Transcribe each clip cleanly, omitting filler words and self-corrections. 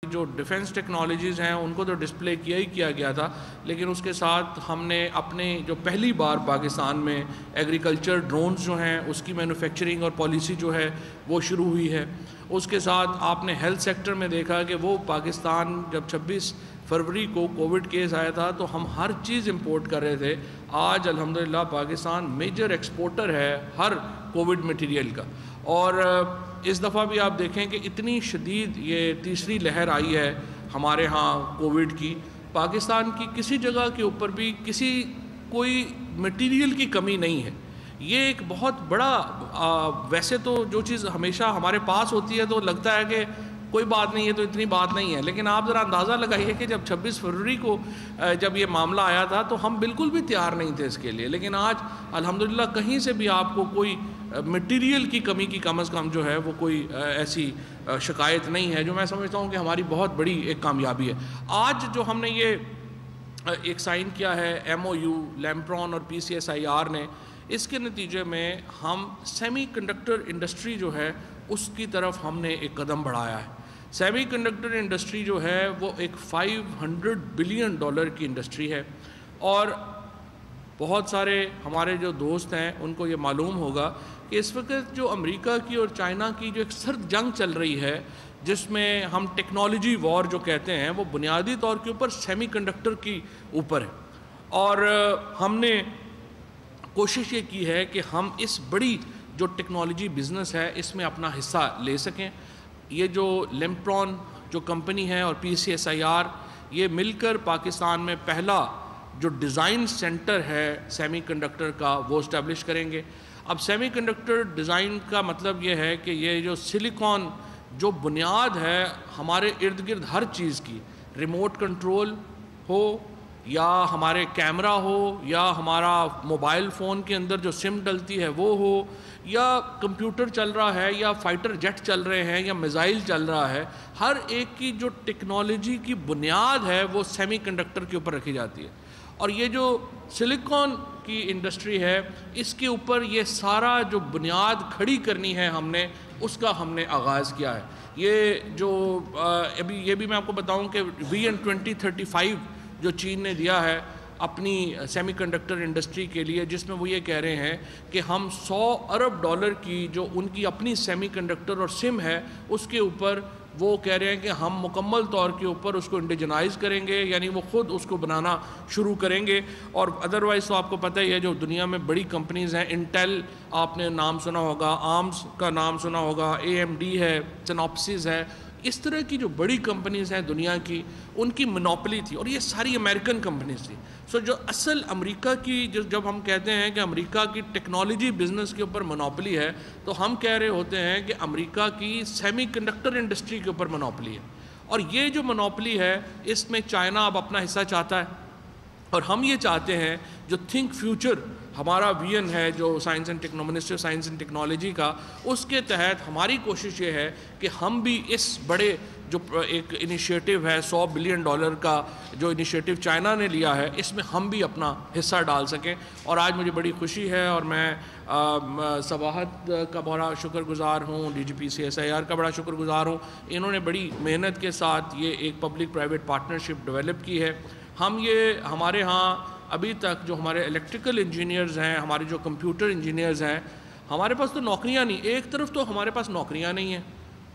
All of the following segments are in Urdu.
جو ڈیفنس ٹیکنالوجیز ہیں ان کو تو ڈسپلے کیا ہی کیا گیا تھا، لیکن اس کے ساتھ ہم نے اپنے جو پہلی بار پاکستان میں ایگریکلچر ڈرونز جو ہیں اس کی مینوفیکچرنگ اور پالیسی جو ہے وہ شروع ہوئی ہے۔ اس کے ساتھ آپ نے ہیلتھ سیکٹر میں دیکھا کہ وہ پاکستان جب 26 فروری کو کووڈ کیس آیا تھا تو ہم ہر چیز امپورٹ کر رہے تھے۔ آج الحمدللہ پاکستان میجر ایکسپورٹر ہے ہر کووڈ مٹیریل کا، اور اس دفعہ بھی آپ دیکھیں کہ اتنی شدید یہ تیسری لہر آئی ہے ہمارے ہاں کووڈ کی، پاکستان کی کسی جگہ کے اوپر بھی کوئی مٹیریل کی کمی نہیں ہے۔ یہ ایک بہت بڑا ویسے تو جو چیز ہمیشہ ہمارے پاس ہوتی ہے تو لگتا ہے کہ کوئی بات نہیں ہے، تو اتنی بات نہیں ہے، لیکن آپ ذرا اندازہ لگائیے کہ جب 26 فروری کو جب یہ معاملہ آیا تھا تو ہم بالکل بھی تیار نہیں تھے اس کے لیے، لیکن آج الحمدللہ کہیں سے بھی آپ کو کوئی مٹیریل کی کمی کی کم از کم جو ہے وہ کوئی ایسی شکایت نہیں ہے، جو میں سمجھتا ہوں کہ ہماری بہت بڑی ایک کامیابی ہے۔ آج جو ہم نے یہ ایک سائن کیا ہے ایم او یو لیمپرون اور پی سی ایس آئی آر نے، اس کے نتیجے میں ہم سیمی کنڈکٹر انڈسٹری جو ہے اس کی طرف ہم نے ایک قدم بڑھایا ہے۔ سیمی کنڈکٹر انڈسٹری جو ہے وہ ایک $500 بلین کی انڈسٹری ہے، اور بہت سارے ہمارے جو دوست ہیں ان کو یہ معلوم ہوگا کہ اس وقت جو امریکہ کی اور چائنا کی جو ایک سرد جنگ چل رہی ہے، جس میں ہم ٹیکنالوجی وار جو کہتے ہیں، وہ بنیادی طور کے اوپر سیمی کنڈکٹر کی اوپر ہے، اور ہم نے کوشش یہ کی ہے کہ ہم اس بڑی جو ٹیکنالوجی بزنس ہے اس میں اپنا حصہ لے سکیں۔ یہ جو لیمپرون جو کمپنی ہے اور پی سی ایس آئی آر، یہ مل کر پاکستان میں پہلا جو ڈیزائن سینٹر ہے سیمی کنڈکٹر کا وہ اسٹیبلش کریں گے۔ اب سیمی کنڈکٹر ڈیزائن کا مطلب یہ ہے کہ یہ جو سلیکون جو بنیاد ہے ہمارے ارد گرد ہر چیز کی، ریموٹ کنٹرول ہو یا ہمارے کیمرہ ہو یا ہمارا موبائل فون کے اندر جو سم ڈلتی ہے وہ ہو، یا کمپیوٹر چل رہا ہے یا فائٹر جیٹ چل رہے ہیں یا میزائل چل رہا ہے، ہر ایک کی جو ٹیکنالوجی کی بنیاد ہے وہ سیمی کنڈکٹر کے اوپر رکھی جاتی ہے، اور یہ جو سلیکون کی انڈسٹری ہے اس کے اوپر یہ سارا جو بنیاد کھڑی کرنی ہے ہم نے، اس کا ہم نے آغاز کیا ہے۔ یہ جو ابھی یہ بھی میں آپ کو بتاؤں کہ ویژن 2035 جو چین نے دیا ہے اپنی سیمی کنڈکٹر انڈسٹری کے لیے، جس میں وہ یہ کہہ رہے ہیں کہ ہم $100 ارب کی جو ان کی اپنی سیمی کنڈکٹر اور سم ہے اس کے اوپر وہ کہہ رہے ہیں کہ ہم مکمل طور کے اوپر اس کو انڈیجنائز کریں گے، یعنی وہ خود اس کو بنانا شروع کریں گے۔ اور ادروائز تو آپ کو پتہ ہی ہے جو دنیا میں بڑی کمپنیز ہیں، انٹیل آپ نے نام سنا ہوگا، آرمز کا نام سنا ہوگا، اے ایم ڈی ہے، سینوپسس ہے، اس طرح کی جو بڑی کمپنیز ہیں دنیا کی، ان کی منوپلی تھی، اور یہ ساری امریکن کمپنیز تھی۔ سو جو اصل امریکہ کی جب ہم کہتے ہیں کہ امریکہ کی ٹیکنالوجی بزنس کے اوپر منوپلی ہے، تو ہم کہہ رہے ہوتے ہیں کہ امریکہ کی سیمی کنڈکٹر انڈسٹری کے اوپر منوپلی ہے، اور یہ جو منوپلی ہے اس میں چائنا اب اپنا حصہ چاہتا ہے، اور ہم یہ چاہتے ہیں جو تھنک فیوچر ہمارا ویژن ہے جو ministry of science and technology کا، اس کے تحت ہماری کوشش یہ ہے کہ ہم بھی اس بڑے جو ایک انیشیٹو ہے $100 بلین کا جو انیشیٹو چائنا نے لیا ہے، اس میں ہم بھی اپنا حصہ ڈال سکیں۔ اور آج مجھے بڑی خوشی ہے، اور میں صباحت کا بڑا شکر گزار ہوں، D G P C S I R کا بڑا شکر گزار ہوں، انہوں نے بڑی محنت کے ساتھ یہ ایک پبلک پرائیویٹ پارٹنرشپ ڈیولپ کی ہے۔ ہمارے ہاں ابھی تک جو ہمارے الیکٹریکل انجینئرز ہیں، ہمارے جو کمپیوٹر انجینئرز ہیں، ہمارے پاس تو نوکریاں نہیں، ایک طرف تو ہمارے پاس نوکریاں نہیں ہیں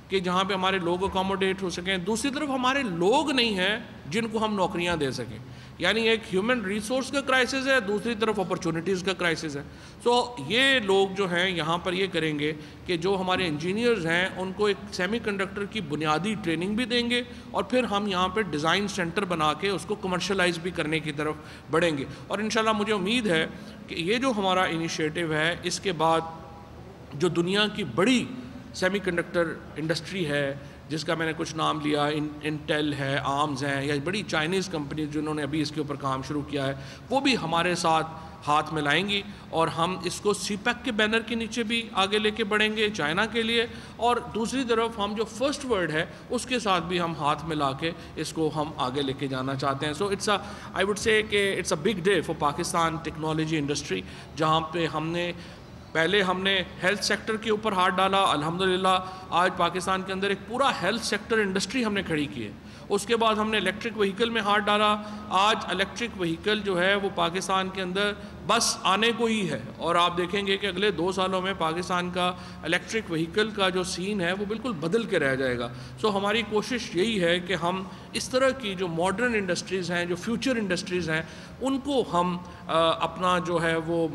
کہ جہاں پہ ہمارے لوگ اکاموڈیٹ ہو سکیں، دوسری طرف ہمارے لوگ نہیں ہیں جن کو ہم نوکریاں دے سکیں، یعنی ایک ہیومن ریسورس کا کرائسس ہے، دوسری طرف اپرچونٹیز کا کرائسس ہے۔ سو یہ لوگ جو ہیں یہاں پر یہ کریں گے کہ جو ہمارے انجینئرز ہیں ان کو ایک سیمی کنڈکٹر کی بنیادی ٹریننگ بھی دیں گے، اور پھر ہم یہاں پہ ڈیزائن سینٹر بنا کے اس کو کمرشلائز بھی کرنے کی طرف بڑھیں گے۔ اور انشاءاللہ مجھے امید ہے کہ یہ جو ہمارا انیشیٹو ہے، اس کے بعد جو دنیا کی بڑی سیمی کنڈکٹر انڈسٹری ہے جس کا میں نے کچھ نام لیا، انٹیل ہے، آرمز ہیں، یا بڑی چائنیز کمپنیز جنہوں نے ابھی اس کے اوپر کام شروع کیا ہے، وہ بھی ہمارے ساتھ ہاتھ ملائیں گی، اور ہم اس کو سی پیک کے بینر کے نیچے بھی آگے لے کے بڑھیں گے چائنا کے لیے، اور دوسری طرف ہم جو فرسٹ ورلڈ ہے اس کے ساتھ بھی ہم ہاتھ ملا کے اس کو ہم آگے لے کے جانا چاہتے ہیں۔ سو آئی وڈ سے کہ it's a big day for Pakistan technology industry, جہاں پہ ہم نے پہلے ہم نے ہیلتھ سیکٹر کے اوپر ہاتھ ڈالا، الحمدللہ آج پاکستان کے اندر ایک پورا ہیلتھ سیکٹر انڈسٹری ہم نے کھڑی کی ہے۔ اس کے بعد ہم نے الیکٹرک وہیکل میں ہاتھ ڈالا، آج الیکٹرک وہیکل جو ہے وہ پاکستان کے اندر بس آنے کو ہی ہے، اور آپ دیکھیں گے کہ اگلے 2 سالوں میں پاکستان کا الیکٹرک وہیکل کا جو سین ہے وہ بالکل بدل کے رہ جائے گا۔ سو ہماری کوشش یہی ہے کہ ہم اس طرح کی جو ماڈرن انڈسٹریز ہیں، جو فیوچر انڈسٹریز ہیں، ان کو ہم اپنا جو ہے وہ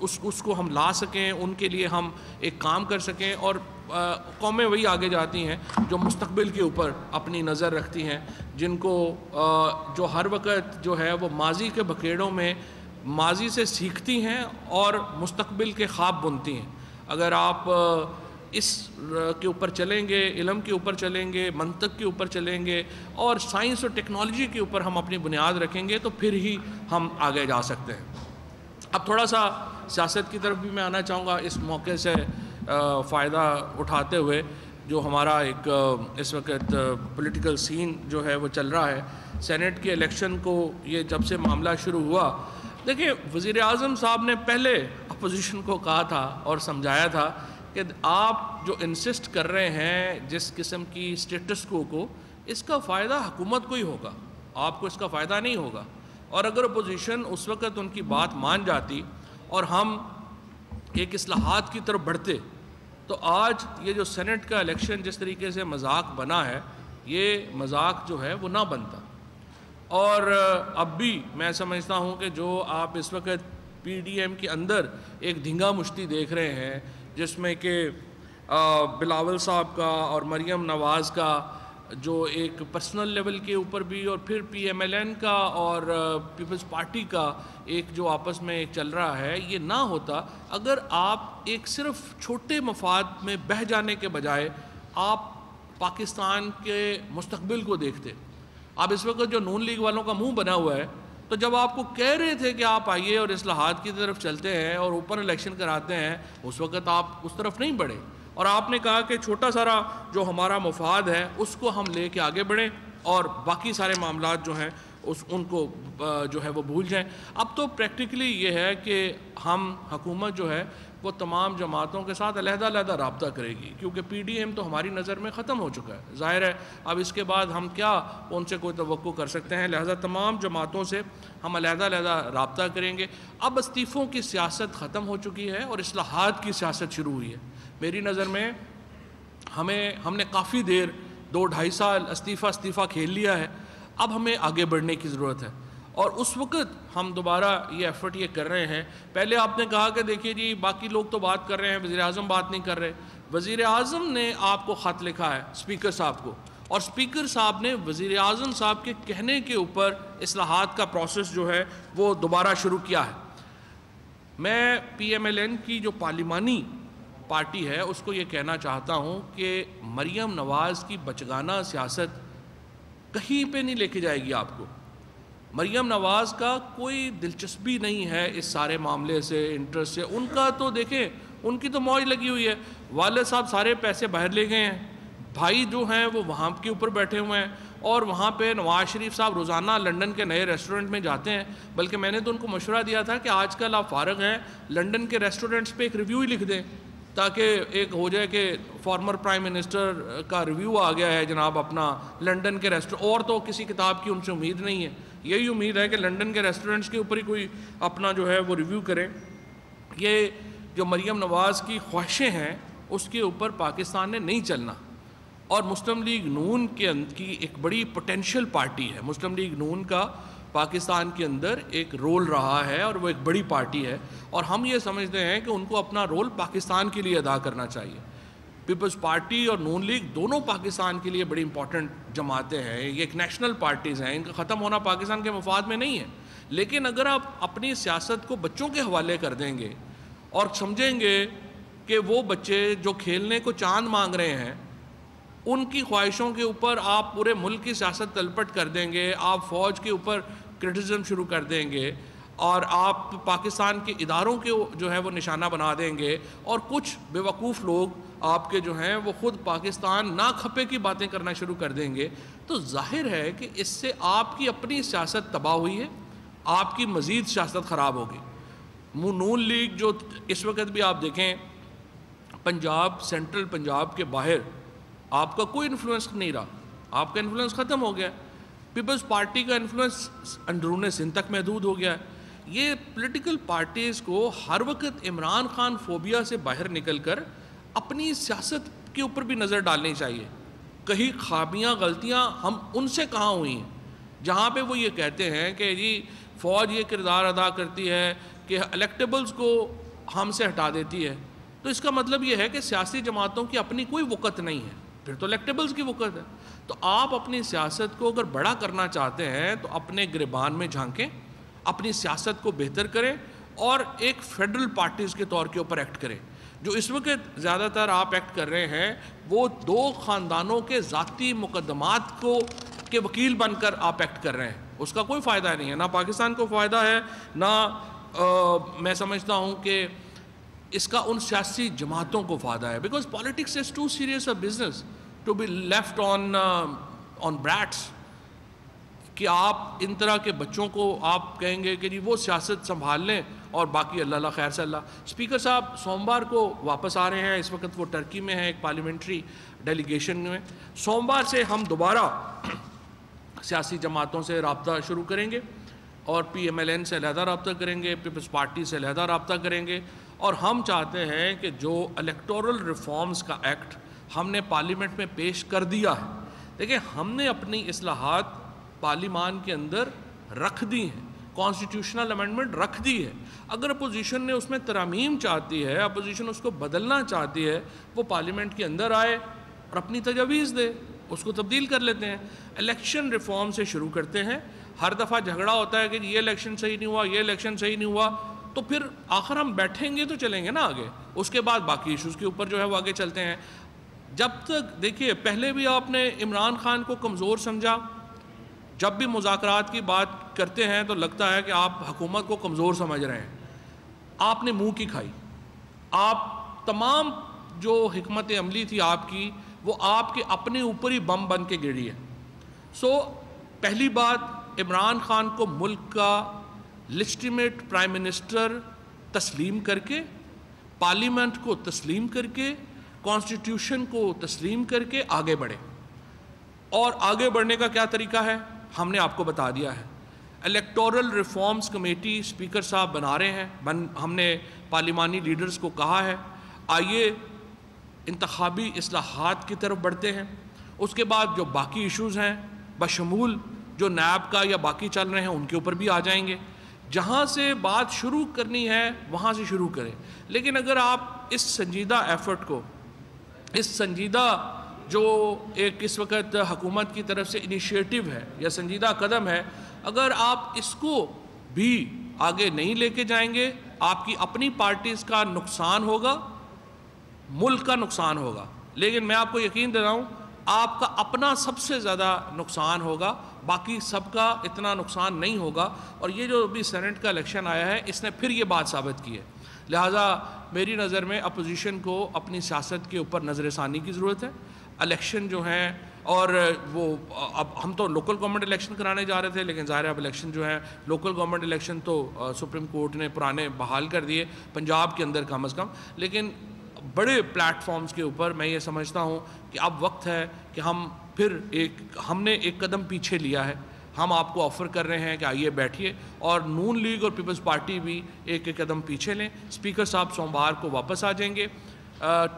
اس کو ہم لا سکیں، ان کے لیے ہم ایک کام کر سکیں، اور قومیں وہی آگے جاتی ہیں جو مستقبل کے اوپر اپنی نظر رکھتی ہیں، جن کو جو ہر وقت جو ہے وہ ماضی کے بکیڑوں میں ماضی سے سیکھتی ہیں اور مستقبل کے خواب بنتی ہیں۔ اگر آپ اس کے اوپر چلیں گے، علم کے اوپر چلیں گے، منطق کے اوپر چلیں گے، اور سائنس اور ٹیکنالوجی کے اوپر ہم اپنی بنیاد رکھیں گے، تو پھر ہی ہم آگے جا سکتے ہیں۔ اب تھوڑا سا سیاست کی طرف بھی میں آنا چاہوں گا اس موقع سے فائدہ اٹھاتے ہوئے، جو ہمارا ایک اس وقت پولیٹیکل سین جو ہے وہ چل رہا ہے۔ سینٹ کے الیکشن کو یہ جب سے معاملہ شروع ہوا، دیکھیں وزیر اعظم صاحب نے پہلے اپوزیشن کو کہا تھا اور سمجھایا تھا کہ آپ جو انسسٹ کر رہے ہیں جس قسم کی اسٹیٹس کو اس کا فائدہ حکومت کو ہی ہوگا، آپ کو اس کا فائدہ نہیں ہوگا۔ اور اگر اپوزیشن اس وقت ان کی بات مان جاتی اور ہم ایک اصلاحات کی طرف بڑھتے، تو آج یہ جو سینٹ کا الیکشن جس طریقے سے مذاق بنا ہے، یہ مذاق جو ہے وہ نہ بنتا۔ اور اب بھی میں سمجھتا ہوں کہ جو آپ اس وقت پی ڈی ایم کے اندر ایک دھنگا مشتی دیکھ رہے ہیں، جس میں کہ بلاول صاحب کا اور مریم نواز کا جو ایک پرسنل لیول کے اوپر بھی، اور پھر پی ایم ایل این کا اور پیپلز پارٹی کا ایک جو آپس میں ایک چل رہا ہے، یہ نہ ہوتا اگر آپ ایک صرف چھوٹے مفاد میں بہہ جانے کے بجائے آپ پاکستان کے مستقبل کو دیکھتے۔ آپ اس وقت جو نون لیگ والوں کا منہ بنا ہوا ہے، تو جب آپ کو کہہ رہے تھے کہ آپ آئیے اور اصلاحات کی طرف چلتے ہیں اور اوپن الیکشن کراتے ہیں، اس وقت آپ اس طرف نہیں بڑھے، اور آپ نے کہا کہ چھوٹا سارا جو ہمارا مفاد ہے اس کو ہم لے کے آگے بڑھیں اور باقی سارے معاملات جو ہیں ان کو جو ہے وہ بھول جائیں۔ اب تو پریکٹیکلی یہ ہے کہ ہم حکومت جو ہے وہ تمام جماعتوں کے ساتھ علیحدہ علیحدہ رابطہ کرے گی، کیونکہ پی ڈی ایم تو ہماری نظر میں ختم ہو چکا ہے۔ ظاہر ہے اب اس کے بعد ہم کیا ان سے کوئی توقع کر سکتے ہیں، لہذا تمام جماعتوں سے ہم علیحدہ علیحدہ رابطہ کریں گے۔ اب استعفوں کی سیاست ختم ہو چکی ہے اور اصلاحات کی سیاست شروع ہوئی ہے۔ میری نظر میں ہم نے کافی دیر 2-2.5 سال استعفیٰ کھیل لیا ہے، اب ہمیں آگے بڑھنے کی ضرورت ہے، اور اس وقت ہم دوبارہ یہ ایفرٹ یہ کر رہے ہیں۔ پہلے آپ نے کہا کہ دیکھیے جی باقی لوگ تو بات کر رہے ہیں، وزیر اعظم بات نہیں کر رہے۔ وزیر اعظم نے آپ کو خط لکھا ہے اسپیکر صاحب کو، اور اسپیکر صاحب نے وزیر اعظم صاحب کے کہنے کے اوپر اصلاحات کا پروسیس جو ہے وہ دوبارہ شروع کیا ہے۔ میں پی ایم ایل این کی جو پارلیمانی پارٹی ہے اس کو یہ کہنا چاہتا ہوں کہ مریم نواز کی بچگانہ سیاست کہیں پہ نہیں لے کے جائے گی آپ کو۔ مریم نواز کا کوئی دلچسپی نہیں ہے اس سارے معاملے سے، انٹرسٹ سے۔ ان کا تو دیکھیں ان کی تو موج لگی ہوئی ہے، والد صاحب سارے پیسے باہر لے گئے ہیں، بھائی جو ہیں وہ وہاں کے اوپر بیٹھے ہوئے ہیں، اور وہاں پہ نواز شریف صاحب روزانہ لنڈن کے نئے ریسٹورنٹ میں جاتے ہیں۔ بلکہ میں نے تو ان کو مشورہ دیا تھا کہ آج کل آپ فارغ ہیں، لنڈن کے ریسٹورنٹس پہ ایک ریویو ہی لکھ دیں، تاکہ ایک ہو جائے کہ فارمر پرائم منسٹر کا ریویو آ گیا ہے جناب اپنا لنڈن کے ریسٹورنٹ، اور تو کسی کتاب کی ان سے امید نہیں ہے، یہی امید ہے کہ لنڈن کے ریسٹورنٹس کے اوپر ہی کوئی اپنا جو ہے وہ ریویو کریں۔ یہ جو مریم نواز کی خواہشیں ہیں اس کے اوپر پاکستان نے نہیں چلنا، اور مسلم لیگ نون کی ایک بڑی پوٹینشیل پارٹی ہے۔ مسلم لیگ نون کا پاکستان کے اندر ایک رول رہا ہے اور وہ ایک بڑی پارٹی ہے، اور ہم یہ سمجھتے ہیں کہ ان کو اپنا رول پاکستان کے لیے ادا کرنا چاہیے۔ پیپلز پارٹی اور نون لیگ دونوں پاکستان کے لیے بڑی امپورٹنٹ جماعتیں ہیں، یہ ایک نیشنل پارٹیز ہیں، ان کا ختم ہونا پاکستان کے مفاد میں نہیں ہے۔ لیکن اگر آپ اپنی سیاست کو بچوں کے حوالے کر دیں گے اور سمجھیں گے کہ وہ بچے جو کھیلنے کو چاند مانگ رہے ہیں ان کی خواہشوں کے اوپر آپ پورے ملک کی سیاست تلپٹ کر دیں گے، آپ فوج کے اوپر کرٹیسزم شروع کر دیں گے، اور آپ پاکستان کے اداروں کے جو ہے وہ نشانہ بنا دیں گے، اور کچھ بیوقوف لوگ آپ کے جو ہیں وہ خود پاکستان نہ کھپے کی باتیں کرنا شروع کر دیں گے، تو ظاہر ہے کہ اس سے آپ کی اپنی سیاست تباہ ہوئی ہے، آپ کی مزید سیاست خراب ہوگی۔ نون لیگ جو اس وقت بھی آپ دیکھیں پنجاب، سینٹرل پنجاب کے باہر آپ کا کوئی انفلوئنس نہیں رہا، آپ کا انفلوئنس ختم ہو گیا. پیپلز پارٹی کا انفلوئنس اندرون سندھ تک محدود ہو گیا ہے. یہ پولیٹیکل پارٹیز کو ہر وقت عمران خان فوبیا سے باہر نکل کر اپنی سیاست کے اوپر بھی نظر ڈالنی چاہیے. کہیں خامیاں غلطیاں ہم ان سے کہاں ہوئی ہیں جہاں پہ وہ یہ کہتے ہیں کہ جی فوج یہ کردار ادا کرتی ہے کہ الیکٹیبلز کو ہم سے ہٹا دیتی ہے. تو اس کا مطلب یہ ہے کہ سیاسی جماعتوں کی اپنی کوئی وقت نہیں ہے، پھر تو الیکٹیبلز کی وقت ہے. تو آپ اپنی سیاست کو اگر بڑا کرنا چاہتے ہیں تو اپنے گریبان میں جھانکیں، اپنی سیاست کو بہتر کریں اور ایک فیڈرل پارٹیز کے طور کے اوپر ایکٹ کریں. جو اس وقت زیادہ تر آپ ایکٹ کر رہے ہیں وہ دو خاندانوں کے ذاتی مقدمات کے وکیل بن کر آپ ایکٹ کر رہے ہیں. اس کا کوئی فائدہ نہیں ہے، نہ پاکستان کو فائدہ ہے، نہ میں سمجھتا ہوں کہ اس کا ان سیاسی جماعتوں کو فائدہ ہے. Because politics is too serious a business to be left on brats, کہ آپ ان طرح کے بچوں کو آپ کہیں گے کہ جی وہ سیاست سنبھال لیں اور باقی اللہ اللہ خیر سے اللہ. اسپیکر صاحب سوموار کو واپس آ رہے ہیں، اس وقت وہ ٹرکی میں ہیں ایک پارلیمنٹری ڈیلیگیشن میں. سوموار سے ہم دوبارہ سیاسی جماعتوں سے رابطہ شروع کریں گے اور پی ایم ایل این سے علیحدہ رابطہ کریں گے، پیپلز پارٹی سے علیحدہ رابطہ کریں گے. اور ہم چاہتے ہیں کہ جو الیکٹورل ریفارمز کا ایکٹ ہم نے پارلیمنٹ میں پیش کر دیا ہے، دیکھیں ہم نے اپنی اصلاحات پارلیمان کے اندر رکھ دی ہیں، کانسٹیٹیوشنل امینڈمنٹ رکھ دی ہے. اگر اپوزیشن نے اس میں ترامیم چاہتی ہے، اپوزیشن اس کو بدلنا چاہتی ہے، وہ پارلیمنٹ کے اندر آئے اور اپنی تجاویز دے، اس کو تبدیل کر لیتے ہیں. الیکشن ریفارم سے شروع کرتے ہیں. ہر دفعہ جھگڑا ہوتا ہے کہ یہ الیکشن صحیح نہیں ہوا، یہ الیکشن صحیح نہیں ہوا، تو پھر آخر ہم بیٹھیں گے تو چلیں گے نا آگے. اس کے بعد باقی ایشوز کے اوپر جو ہے وہ آگے چلتے ہیں. جب تک دیکھیے پہلے بھی آپ نے عمران خان کو کمزور سمجھا، جب بھی مذاکرات کی بات کرتے ہیں تو لگتا ہے کہ آپ حکومت کو کمزور سمجھ رہے ہیں. آپ نے منہ کی کھائی، آپ تمام جو حکمت عملی تھی آپ کی وہ آپ کے اپنے اوپر ہی بم بن کے گری ہے. پہلی بات عمران خان کو ملک کا لیجٹیمیٹ پرائم منسٹر تسلیم کر کے، پارلیمنٹ کو تسلیم کر کے، کانسٹیٹیوشن کو تسلیم کر کے آگے بڑھے. اور آگے بڑھنے کا کیا طریقہ ہے ہم نے آپ کو بتا دیا ہے. الیکٹورل ریفارمز کمیٹی اسپیکر صاحب بنا رہے ہیں، ہم نے پارلیمانی لیڈرز کو کہا ہے آئیے انتخابی اصلاحات کی طرف بڑھتے ہیں. اس کے بعد جو باقی ایشوز ہیں بشمول جو نیب کا یا باقی چل رہے ہیں ان کے اوپر بھی آ جائیں گے. جہاں سے بات شروع کرنی ہے وہاں سے شروع کریں. لیکن اگر آپ اس سنجیدہ ایفرٹ کو، اس سنجیدہ جو ایک اس وقت حکومت کی طرف سے انیشیٹو ہے یا سنجیدہ قدم ہے، اگر آپ اس کو بھی آگے نہیں لے کے جائیں گے، آپ کی اپنی پارٹیز کا نقصان ہوگا، ملک کا نقصان ہوگا. لیکن میں آپ کو یقین دے رہا ہوں آپ کا اپنا سب سے زیادہ نقصان ہوگا، باقی سب کا اتنا نقصان نہیں ہوگا. اور یہ جو ابھی سینٹ کا الیکشن آیا ہے اس نے پھر یہ بات ثابت کی ہے. لہٰذا میری نظر میں اپوزیشن کو اپنی سیاست کے اوپر نظر ثانی کی ضرورت ہے. الیکشن جو ہیں اور وہ اب ہم تو لوکل گورنمنٹ الیکشن کرانے جا رہے تھے، لیکن ظاہر ہے اب الیکشن جو ہے لوکل گورنمنٹ الیکشن تو سپریم کورٹ نے پرانے بحال کر دیے پنجاب کے اندر کم از کم. لیکن بڑے پلیٹ فارمز کے اوپر میں یہ سمجھتا ہوں کہ اب وقت ہے کہ ہم نے ایک قدم پیچھے لیا ہے. ہم آپ کو آفر کر رہے ہیں کہ آئیے بیٹھیے، اور نون لیگ اور پیپلز پارٹی بھی ایک ایک قدم پیچھے لیں. اسپیکر صاحب سوموار کو واپس آ جائیں گے،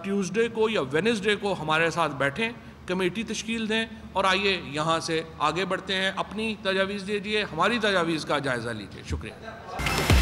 ٹیوزڈے کو یا وینسڈے کو ہمارے ساتھ بیٹھیں، کمیٹی تشکیل دیں اور آئیے یہاں سے آگے بڑھتے ہیں. اپنی تجاویز دیجیے، ہماری تجاویز کا جائزہ لیجیے. شکریہ.